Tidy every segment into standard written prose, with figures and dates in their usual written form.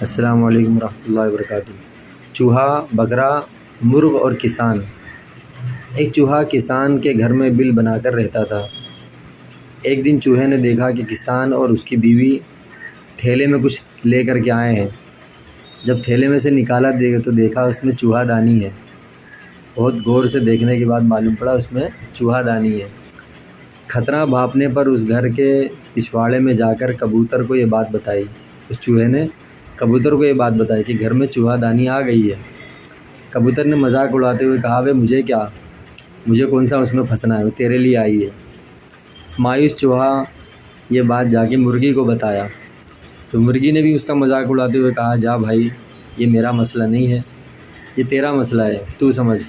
السلام علیکم ورحمۃ اللہ وبرکاتہ۔ چوہا، بکرا، مرغ اور کسان۔ ایک چوہا کسان کے گھر میں بل بنا کر رہتا تھا۔ ایک دن چوہے نے دیکھا کہ کسان اور اس کی بیوی تھیلے میں کچھ لے کر کے آئے ہیں۔ جب تھیلے میں سے نکالا تو دیکھا اس میں چوہا دانی ہے۔ بہت غور سے دیکھنے کے بعد معلوم پڑا اس میں چوہا دانی ہے۔ خطرہ بھاپنے پر اس گھر کے پچھواڑے میں جا کر کبوتر کو یہ بات بتائی۔ اس چوہے نے کبوتر کو یہ بات بتائی کہ گھر میں چوہا دانی آ گئی ہے۔ کبوتر نے مذاق اڑاتے ہوئے کہا، مجھے کیا، مجھے کون سا اس میں پھنسنا ہے، وہ تیرے لیے آئی ہے۔ مایوس چوہا یہ بات جا کے مرغی کو بتایا تو مرغی نے بھی اس کا مذاق اڑاتے ہوئے کہا، جا بھائی، یہ میرا مسئلہ نہیں ہے، یہ تیرا مسئلہ ہے، تو سمجھ،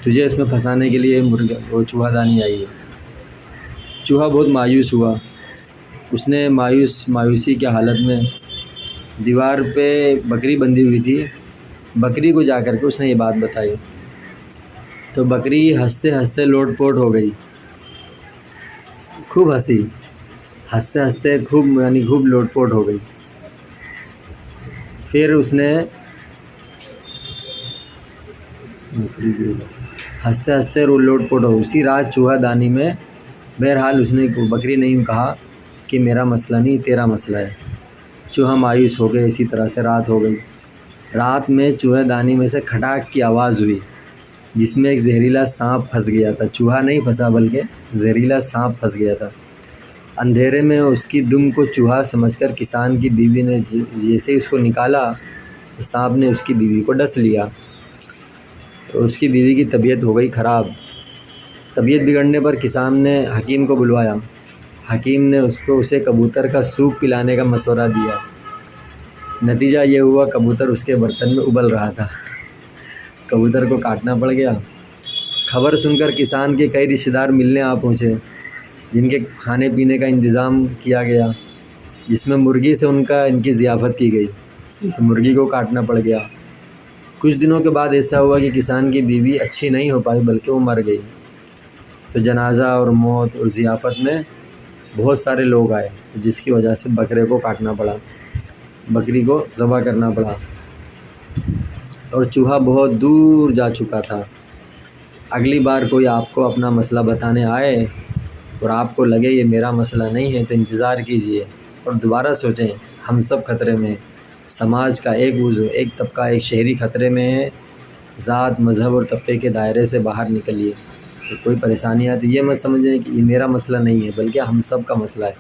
تجھے اس میں پھنسانے کے لیے وہ چوہا دانی آئی ہے۔ چوہا بہت مایوس ہوا۔ اس نے مایوسی کی حالت میں دیوار پہ بکری بندھی ہوئی تھی، بکری کو جا کر کے اس نے یہ بات بتائی تو بکری ہنستے ہنستے لوٹ پوٹ ہو گئی، خوب ہنسی، ہنستے ہنستے خوب لوٹ پوٹ ہو گئی۔ پھر اس نے ہنستے ہنستے لوٹ پوٹ ہو اسی رات چوہا دانی میں۔ بہرحال اس نے بکری نے یوں کہا کہ میرا مسئلہ نہیں، تیرا مسئلہ ہے۔ چوہا مایوس ہو گئے۔ اسی طرح سے رات ہو گئی۔ رات میں چوہے دانی میں سے کھٹاک کی آواز ہوئی جس میں ایک زہریلا سانپ پھنس گیا تھا۔ چوہا نہیں پھنسا بلکہ زہریلا سانپ پھنس گیا تھا۔ اندھیرے میں اس کی دم کو چوہا سمجھ کر کسان کی بیوی نے جیسے ہی اس کو نکالا تو سانپ نے اس کی بیوی کو ڈس لیا۔ اس کی بیوی کی طبیعت ہو گئی خراب۔ طبیعت بگڑنے پر کسان نے حکیم کو بلوایا۔ حکیم نے اسے کبوتر کا سوپ پلانے کا مشورہ دیا۔ نتیجہ یہ ہوا کبوتر اس کے برتن میں ابل رہا تھا۔ کبوتر کو کاٹنا پڑ گیا۔ خبر سن کر کسان کے کئی رشتہ دار ملنے آ پہنچے جن کے کھانے پینے کا انتظام کیا گیا، جس میں مرغی سے ان کی ضیافت کی گئی، تو مرغی کو کاٹنا پڑ گیا۔ کچھ دنوں کے بعد ایسا ہوا کہ کسان کی بیوی اچھی نہیں ہو پائی بلکہ وہ مر گئی۔ تو جنازہ اور موت اور ضیافت میں بہت سارے لوگ آئے جس کی وجہ سے بکرے کو کاٹنا پڑا، بکری کو ذبح کرنا پڑا، اور چوہا بہت دور جا چکا تھا۔ اگلی بار کوئی آپ کو اپنا مسئلہ بتانے آئے اور آپ کو لگے یہ میرا مسئلہ نہیں ہے تو انتظار کیجئے اور دوبارہ سوچیں، ہم سب خطرے میں ہیں۔ سماج کا ایک عضو، ایک طبقہ، ایک شہری خطرے میں ہے۔ ذات، مذہب اور طبقے کے دائرے سے باہر نکلیے۔ تو کوئی پریشانی آئے تو یہ مت سمجھیں کہ یہ میرا مسئلہ نہیں ہے بلکہ ہم سب کا مسئلہ ہے۔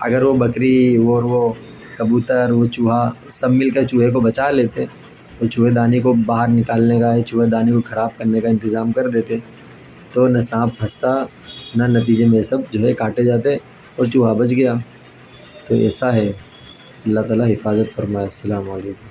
اگر وہ بکری اور وہ کبوتر، وہ چوہا سب مل کر چوہے کو بچا لیتے، تو چوہے دانی کو باہر نکالنے کا، چوہے دانی کو خراب کرنے کا انتظام کر دیتے، تو نہ سانپ پھنستا، نہ نتیجے میں سب جو ہے کاٹے جاتے اور چوہا بچ گیا۔ تو ایسا ہے۔ اللہ تعالیٰ حفاظت فرمائے۔ السلام علیکم۔